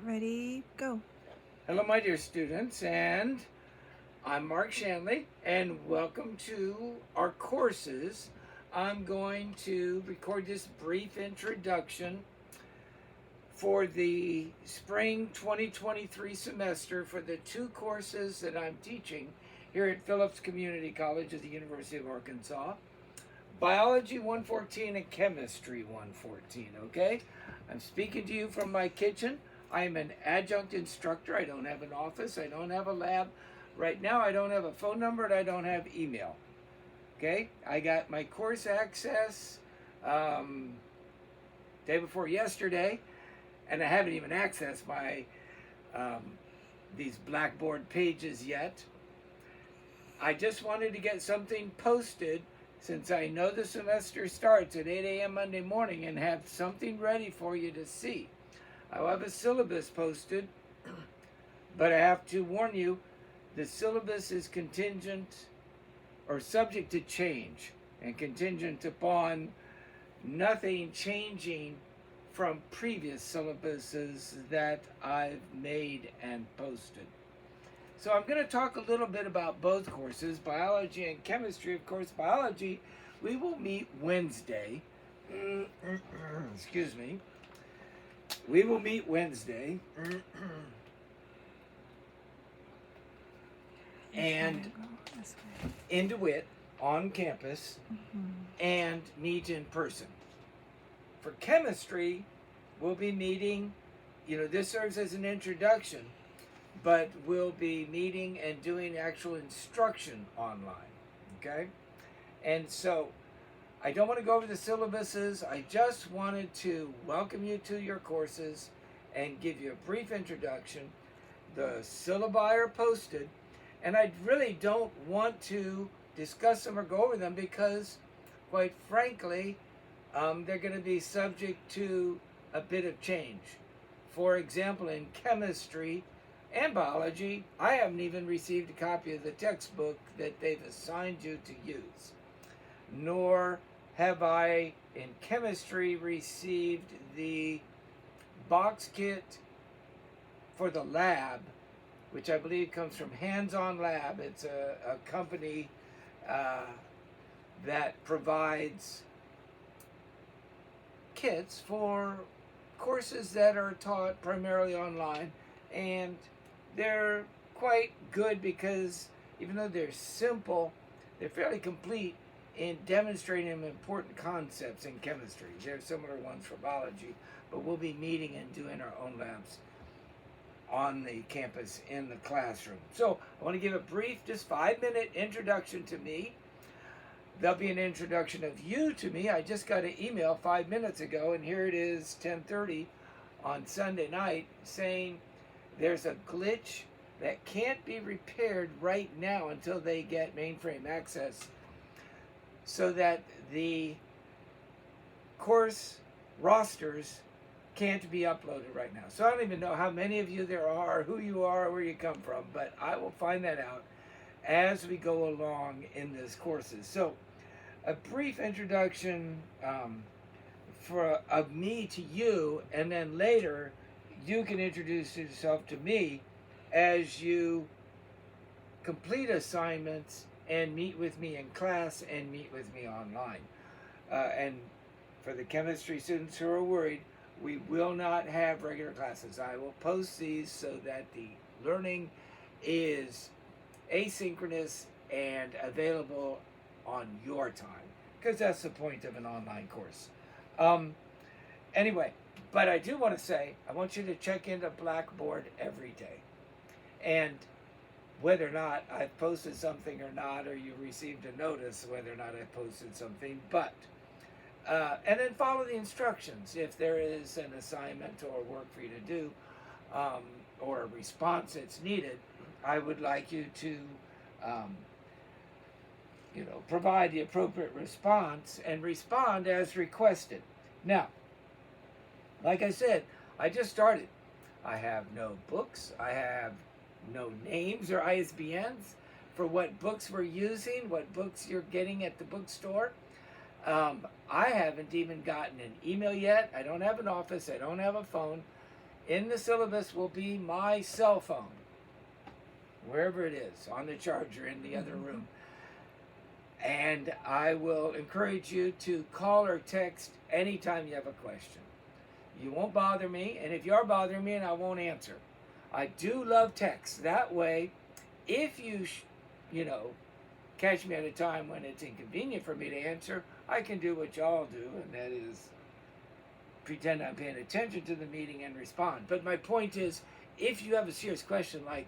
Ready, go. Hello, my dear students, and I'm Mark Shanley, and welcome to our courses. I'm going to record this brief introduction for the spring 2023 semester for the two courses that I'm teaching here at Phillips Community College at the University of Arkansas. Biology 114 and Chemistry 114, okay? I'm speaking to you from my kitchen. I am an adjunct instructor. I don't have an office. I don't have a lab. Right now, I don't have a phone number and I don't have email. Okay? I got my course access day before yesterday, and I haven't even accessed my these Blackboard pages yet. I just wanted to get something posted since I know the semester starts at 8 a.m. Monday morning and have something ready for you to see. I'll have a syllabus posted, but I have to warn you, the syllabus is contingent or subject to change and contingent upon nothing changing from previous syllabuses that I've made and posted. So I'm going to talk a little bit about both courses, biology and chemistry. Of course, biology, we will meet Wednesday. Excuse me. We will meet Wednesday. And in DeWitt on campus and meet in person. For chemistry, we'll be meeting, this serves as an introduction, but we'll be meeting and doing actual instruction online, okay? And so I don't want to go over the syllabuses. I just wanted to welcome you to your courses and give you a brief introduction. The syllabi are posted, and I really don't want to discuss them or go over them because, quite frankly, they're going to be subject to a bit of change. For example, in chemistry and biology, I haven't even received a copy of the textbook that they've assigned you to use. Nor have I, in chemistry, received the box kit for the lab, which I believe comes from Hands-On Lab. It's a company that provides kits for courses that are taught primarily online, and they're quite good because even though they're simple, they're fairly complete in demonstrating important concepts in chemistry. There are similar ones for biology, but we'll be meeting and doing our own labs on the campus in the classroom. So I want to give a brief, just 5-minute introduction to me. There'll be an introduction of you to me. I just got an email 5 minutes ago, and here it is, 10:30 on Sunday night, saying there's a glitch that can't be repaired right now until they get mainframe access, so that the course rosters can't be uploaded right now. So I don't even know how many of you there are, who you are, where you come from, but I will find that out as we go along in this courses. So a brief introduction of me to you, and then later you can introduce yourself to me as you complete assignments and meet with me in class and meet with me online. And for the chemistry students who are worried, we will not have regular classes. I will post these so that the learning is asynchronous and available on your time, because that's the point of an online course. Anyway, but I do want to say, I want you to check into Blackboard every day. And whether or not I've posted something or not, or you received a notice whether or not I posted something, but and then follow the instructions. If there is an assignment or work for you to do, or a response that's needed, I would like you to provide the appropriate response and respond as requested. Now, like I said, I just started. I have no books. I have no names or ISBNs for what books we're using, what books you're getting at the bookstore. I haven't even gotten an email yet. I don't have an office. I don't have a phone. in the syllabus will be my cell phone, wherever it is, on the charger in the other room. And I will encourage you to call or text anytime you have a question. You won't bother me, and if you are bothering me, and I won't answer. I do love text. That way, if you, catch me at a time when it's inconvenient for me to answer, I can do what y'all do, and that is pretend I'm paying attention to the meeting and respond. But my point is, if you have a serious question like,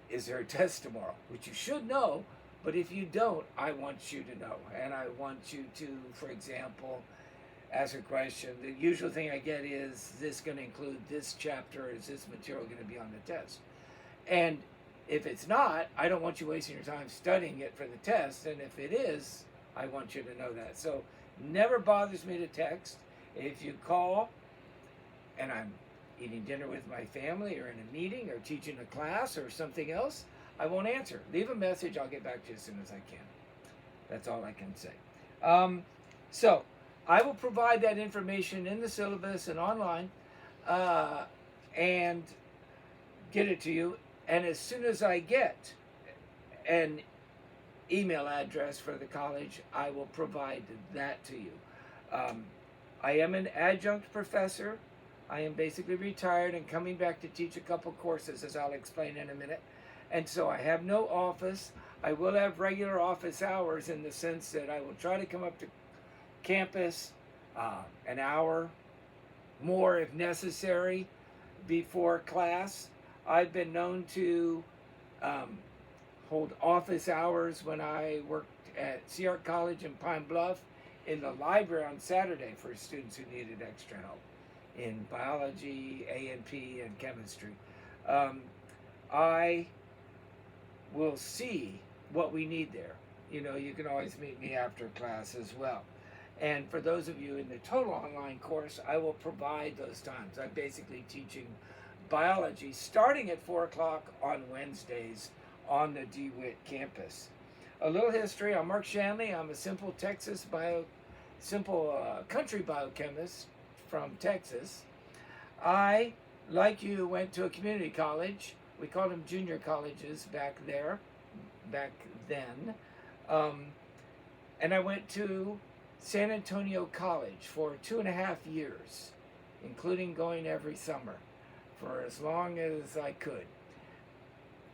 is there a test tomorrow? Which you should know, but if you don't, I want you to know. And I want you to, for example, ask a question. The usual thing I get is this going to include this chapter? Is this material going to be on the test? And if it's not, I don't want you wasting your time studying it for the test. And if it is, I want you to know that. So never bothers me to text. If you call and I'm eating dinner with my family or in a meeting or teaching a class or something else, I won't answer. Leave a message. I'll get back to you as soon as I can. That's all I can say. So I will provide that information in the syllabus and online and get it to you. And as soon as I get an email address for the college, I will provide that to you. I am an adjunct professor. I am basically retired and coming back to teach a couple courses, as I'll explain in a minute. And so I have no office. I will have regular office hours in the sense that I will try to come up to campus an hour more if necessary before class. I've been known to hold office hours when I worked at Sierra College in Pine Bluff in the library on Saturday for students who needed extra help in biology, A&P, and chemistry. I will see what we need there. You can always meet me after class as well. And for those of you in the total online course, I will provide those times. I'm basically teaching biology starting at 4 o'clock on Wednesdays on the DeWitt campus. A little history. I'm Mark Shanley. I'm a simple country biochemist from Texas. I, like you, went to a community college. We called them junior colleges back then. And I went to San Antonio College for 2.5 years, including going every summer for as long as I could.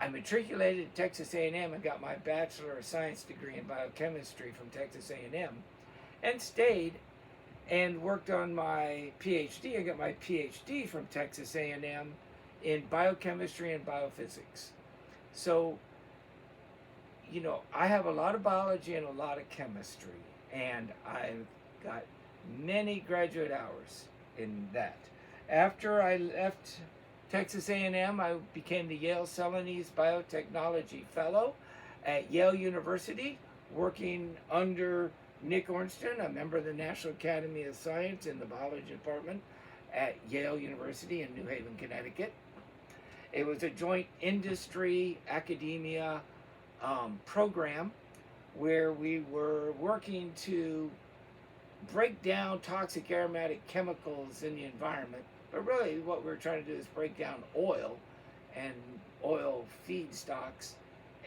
I matriculated at Texas A&M and got my Bachelor of Science degree in biochemistry from Texas A&M and stayed and worked on my PhD. I got my PhD from Texas A&M in biochemistry and biophysics. So, I have a lot of biology and a lot of chemistry, and I've got many graduate hours in that. After I left Texas A&M, I became the Yale Celanese Biotechnology Fellow at Yale University, working under Nick Ornstein, a member of the National Academy of Science in the biology department at Yale University in New Haven, Connecticut. It was a joint industry academia program where we were working to break down toxic aromatic chemicals in the environment. But really what we're trying to do is break down oil and oil feedstocks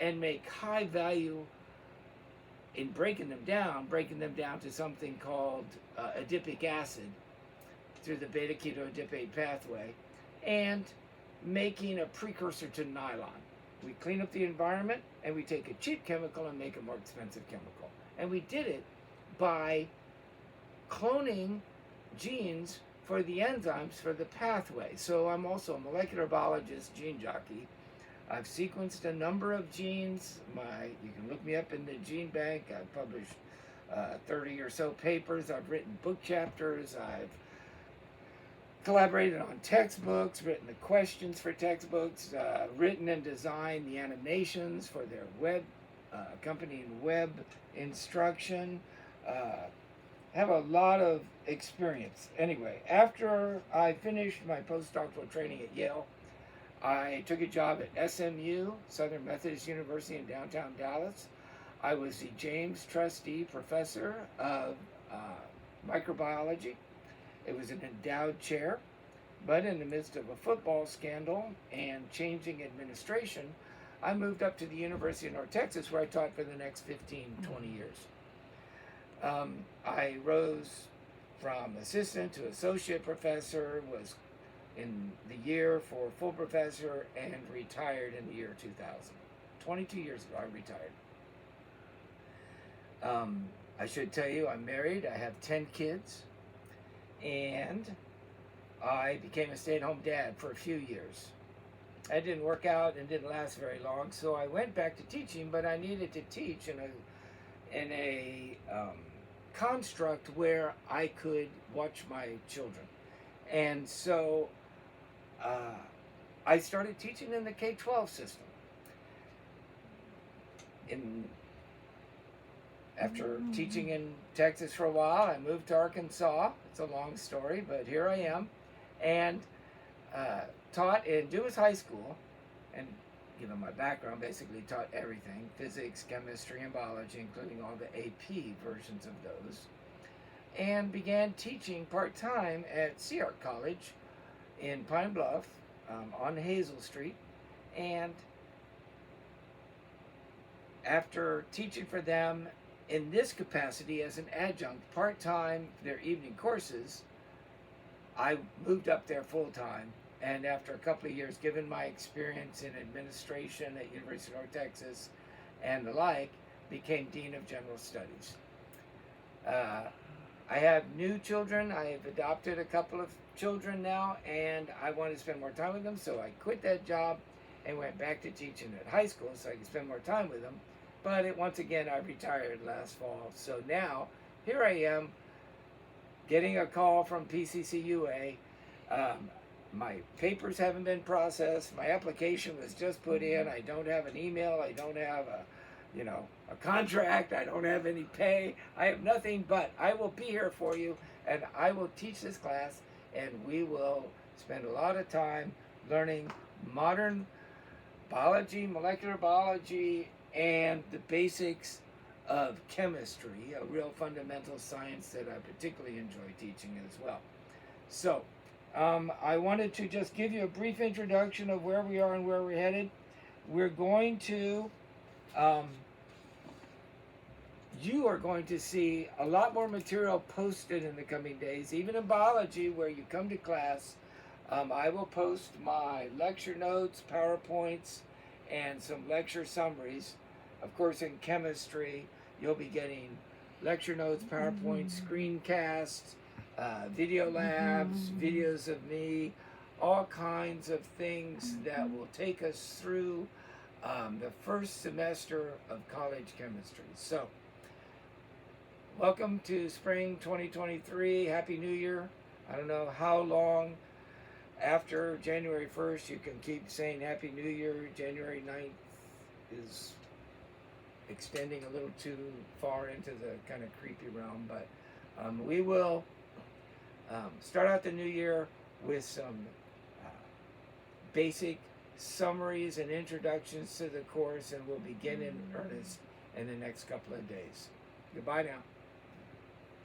and make high value in breaking them down to something called adipic acid through the beta-ketoadipate pathway and making a precursor to nylon. We clean up the environment and we take a cheap chemical and make a more expensive chemical. And we did it by cloning genes for the enzymes for the pathway. So I'm also a molecular biologist, gene jockey. I've sequenced a number of genes. You can look me up in the gene bank. I've published 30 or so papers. I've written book chapters. I've collaborated on textbooks, written the questions for textbooks, written and designed the animations for their web, accompanying web instruction. Have a lot of experience. Anyway, after I finished my postdoctoral training at Yale, I took a job at SMU, Southern Methodist University in downtown Dallas. I was the James Trustee Professor of Microbiology. It was an endowed chair. But in the midst of a football scandal and changing administration, I moved up to the University of North Texas, where I taught for the next 15, 20 years. I rose from assistant to associate professor, was in the year for full professor, and retired in the year 2000. 22 years ago, I retired. I should tell you, I'm married. I have 10 kids, and I became a stay-at-home dad for a few years. That didn't work out and didn't last very long, so I went back to teaching, but I needed to teach in a construct where I could watch my children. And so I started teaching in the K-12 system. After teaching in Texas for a while, I moved to Arkansas. It's a long story, but here I am. And taught in Dumas High School, and my background basically taught everything: physics, chemistry, and biology, including all the AP versions of those. And began teaching part-time at Seark College in Pine Bluff on Hazel Street. And after teaching for them in this capacity as an adjunct, part-time, their evening courses, I moved up there full-time. And after a couple of years, given my experience in administration at University of North Texas and the like, became Dean of General Studies. I have new children. I have adopted a couple of children now, and I wanted to spend more time with them, so I quit that job and went back to teaching at high school so I could spend more time with them. But once again, I retired last fall. So now, here I am, getting a call from PCCUA. My papers haven't been processed. My application was just put in. I don't have an email. I don't have a contract. I don't have any pay. I have nothing, but I will be here for you, and I will teach this class, and we will spend a lot of time learning modern biology, molecular biology, and the basics of chemistry, a real fundamental science that I particularly enjoy teaching as well. So, I wanted to just give you a brief introduction of where we are and where we're headed. We're going to, you are going to see a lot more material posted in the coming days, even in biology, where you come to class. I will post my lecture notes, PowerPoints, and some lecture summaries. Of course, in chemistry, you'll be getting lecture notes, PowerPoints, screencasts, video labs, videos of me, all kinds of things that will take us through the first semester of college chemistry. So, welcome to spring 2023. Happy New Year. I don't know how long after January 1st you can keep saying Happy New Year. January 9th is extending a little too far into the kind of creepy realm, but we will start out the new year with some basic summaries and introductions to the course, and we'll begin in earnest in the next couple of days. Goodbye now.